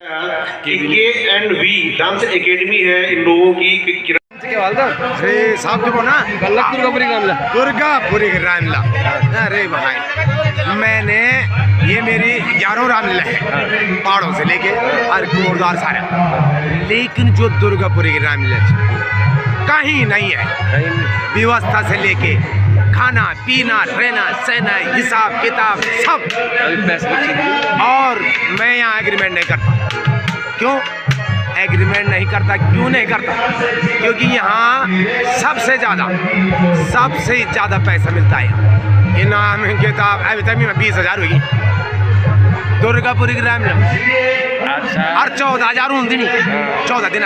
K&V dance academy है इन लोगों की। अरे साहब देखो ना दुर्गापुरी रामलीला। अरे भाई मैंने ये मेरी 11 रामलीला है पहाड़ों से लेके और गुरुद्वार सारा, लेकिन जो दुर्गापुरी की रामलीला कहीं नहीं है। व्यवस्था से लेके खाना पीना रहना सहना हिसाब किताब सब, और मैं यहाँ एग्रीमेंट नहीं करता। क्यों एग्रीमेंट नहीं करता? क्यों नहीं करता? क्योंकि यहाँ सबसे ज़्यादा पैसा मिलता है। इनाम किताब अभी तक में 20,000 हुई दुर्गापुरी की रामलीला। अच्छा। और 14,000 होती नहीं 14 दिन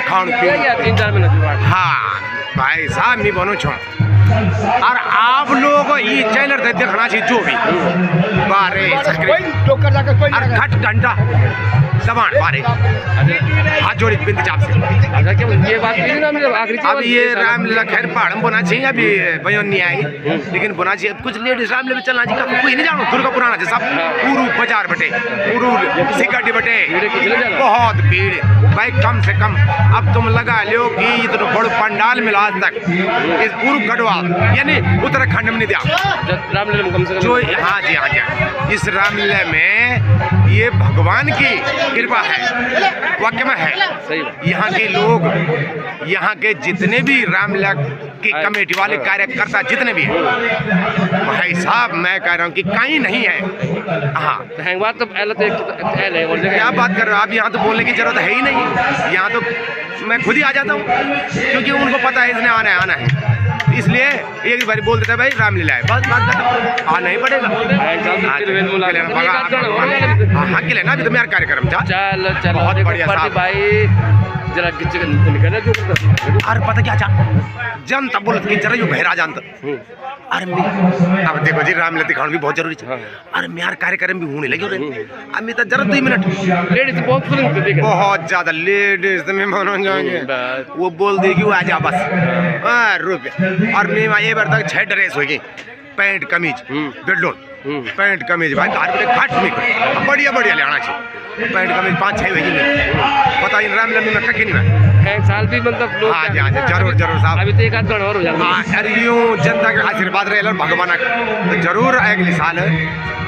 खान पीन। हाँ भाई साहब नहीं बनो छोड़। और आप लोग ये चैनल देखना चाहिए जो भी बारे और घट घंटा जबान बारे हाथ जोड़ी बिंद चाप से। अच्छा क्या ये बात आखिरी अब ये रामलीला खैर पहाड़ में बोना चाहिए, अभी बयान नहीं आई, लेकिन बोना चाहिए। कुछ लेडीज रामलीला में चलना चाहिए, कोई नहीं जानो दुर्गा पुराना है सब पूरू बाजार बटे पूरू सिकटी बटे बहुत भीड़ भाई। कम से कम अब तुम लगा लो कि इतना बड़ पंडाल मिला आज तक इस पूरू गढ़वा यानी उत्तराखंड में नहीं दिया रामलीला कम से कम जो। हाँ जी हाँ जी, इस रामलीला में ये भगवान की कृपा है, वाकई में है। यहाँ के लोग, यहाँ के जितने भी रामलीला की कमेटी वाले कार्यकर्ता जितने भी हैं भाई साहब, मैं कह रहा हूँ कि कहीं नहीं है। हाँ तो क्या बात कर रहे हो आप? यहाँ तो बोलने की जरूरत है ही नहीं। यहाँ तो मैं खुद ही आ जाता हूँ, क्योंकि उनको पता है इसने आना है, इसलिए एक बार बोल देता है भाई रामलीला है, बस बात खत्म। आना ही पड़ेगा। हाँ के लेना अभी तो मेरा कार्यक्रम चल बहुत बढ़िया भाई जरा अरे पता क्या जनता बोलत की जरा यो बहरा जानता। अरे अब देखो जी रामलीला दिखाना भी बहुत जरूरी है। अरे मेरा कार्यक्रम भी होने लगे अब मैं तो जरा 2 मिनट लेडीज बहुत ज्यादा लेडीज में मानो जाएंगे, वो बोल देगी वो आ जा बस रुपये। और मैं ये बार तक 6 ड्रेस होगी, पैंट कमीज बेडलोन पैंट कमीज भाई घाट में बढ़िया ले आना चाहिए। पैंट कमीज 5-6 होगी पता ही रामलीला में कहीं नहीं साल भी मतलब लोग। हाँ जी हाँ जी जरूर साहब। अभी तो एक आध और हो जाएगा। हाँ अरे यूँ जनता का आशीर्वाद रहे भगवान तो जरूर अगले साल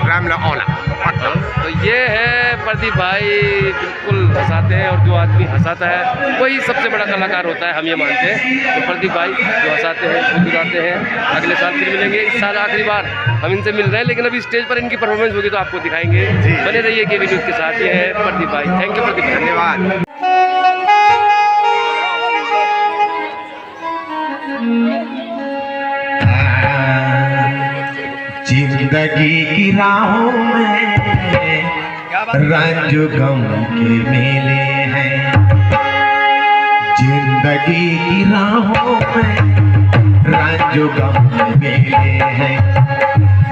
रामलीला आना। तो ये है प्रदीप भाई, बिल्कुल हंसाते हैं, और जो आदमी हंसाता है वही सबसे बड़ा कलाकार होता है, हम ये मानते हैं। तो प्रदीप भाई जो हंसाते हैं खुद बुझाते हैं। अगले साल फिर मिलेंगे, इस साल आखिरी बार हम इनसे मिल रहे हैं, लेकिन अभी स्टेज पर इनकी परफॉर्मेंस होगी तो आपको दिखाएंगे। बने रहिए के वीडियो के साथ। ये है प्रदीप भाई। थैंक यू प्रदीप, धन्यवाद। जिंदगी की राहों में रंज गम के मेले हैं, जिंदगी की राहों में रंज गम के मेले हैं।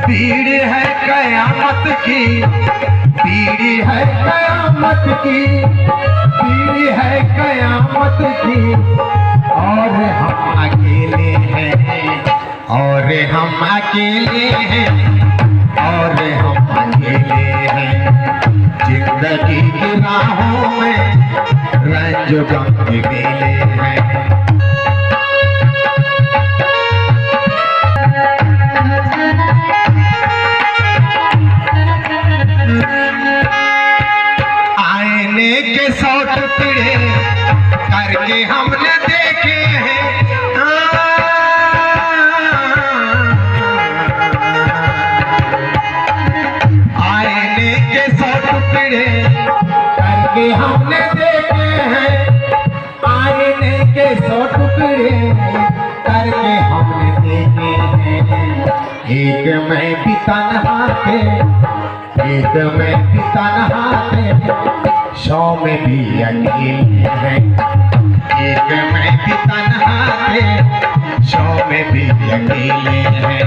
पीड़ है कयामत की, पीड़ है कयामत की, पीड़ है कयामत की, और हम अकेले हैं, और हम अकेले हैं, और हम अकेले हैं। जिंदगी की राहों में रंज गम के मेले हैं। आईने के 100 टुकड़े करके हमने देखे हैं, करके हमने देखे हैं, आईने के 100 टुकड़े करके हमने देखे हैं। एक मैं भी तन्हा थे, एक मैं भी तन्हा थे, 100 में भी अकेले हैं। एक मैं भी तन्हा थे, 100 में भी अकेले हैं।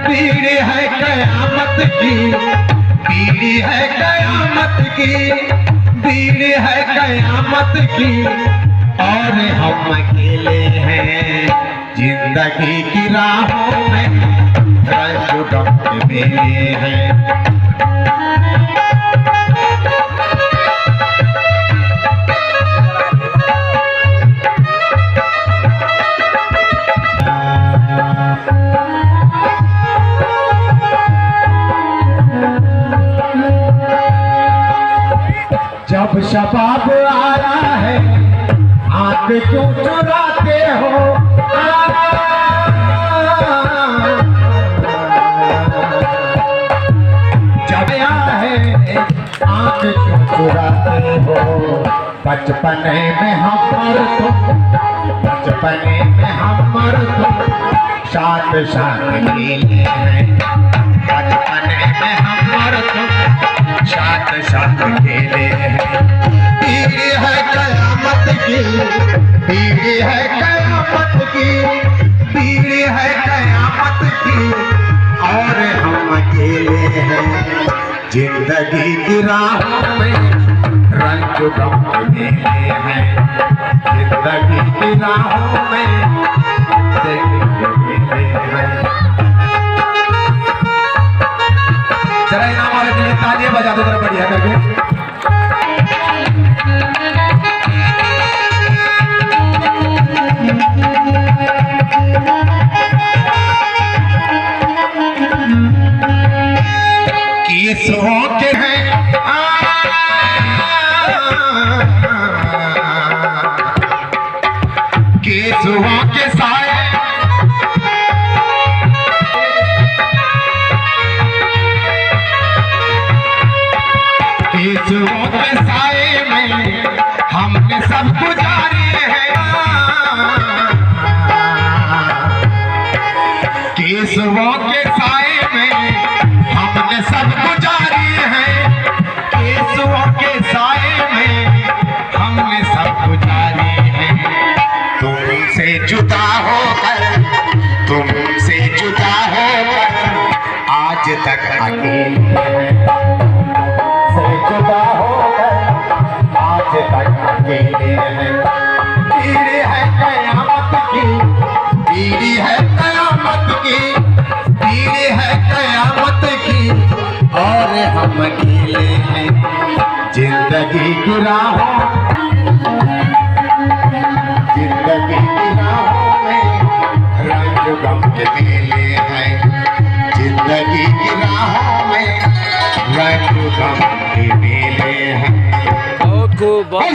भीड़ है कयामत की, भीड़ है कयामत की, भीड़ है कयामत की, और हम अकेले हैं। जिंदगी की राहों में रंज गम के मेले हैं। जब शबाब आया है आंख क्यों चुराते हो, जब आया है आंख क्यों चुराते हो। बचपने में हम मर तुम, बचपने में हम मर तुम साथ साथ खेले हैं। बचपने में हम मर तुम साथ साथ खेले हैं। पीढ़ी है कयामत की, पीढ़ी है कयामत की, पीढ़ी है कयामत की और हम अकेले हैं। जिंदगी की राहों में रंग गम मेले हैं, जिंदगी की राहों में मेले हैं। जरा इनाम वाले के लिए तालियां बजा दो जरा बढ़िया करके। किसों के हैं केसुओं के साए, केसुओं के साए में हमने सब गुजारे हैं। केसुओं के साए में हमने सब गुजारे हैं। केसुओं के साए में हमने सब गुजारे हैं। तुमसे जुदा होकर, तुमसे जुदा होकर आज तक अकेले हैं। तुमसे जुदा होकर आज तक अकेले हैं। पीढ़ी है कयामत की, पीढ़ी है कयामत की, पीढ़ी है कयामत की और हम अकेले हैं। जिंदगी की राहों, जिंदगी की राहों में रंग गम के मेले हैं। जिंदगी की राहों में रंग गम के मेले हैं। बहुत खूब, बहुत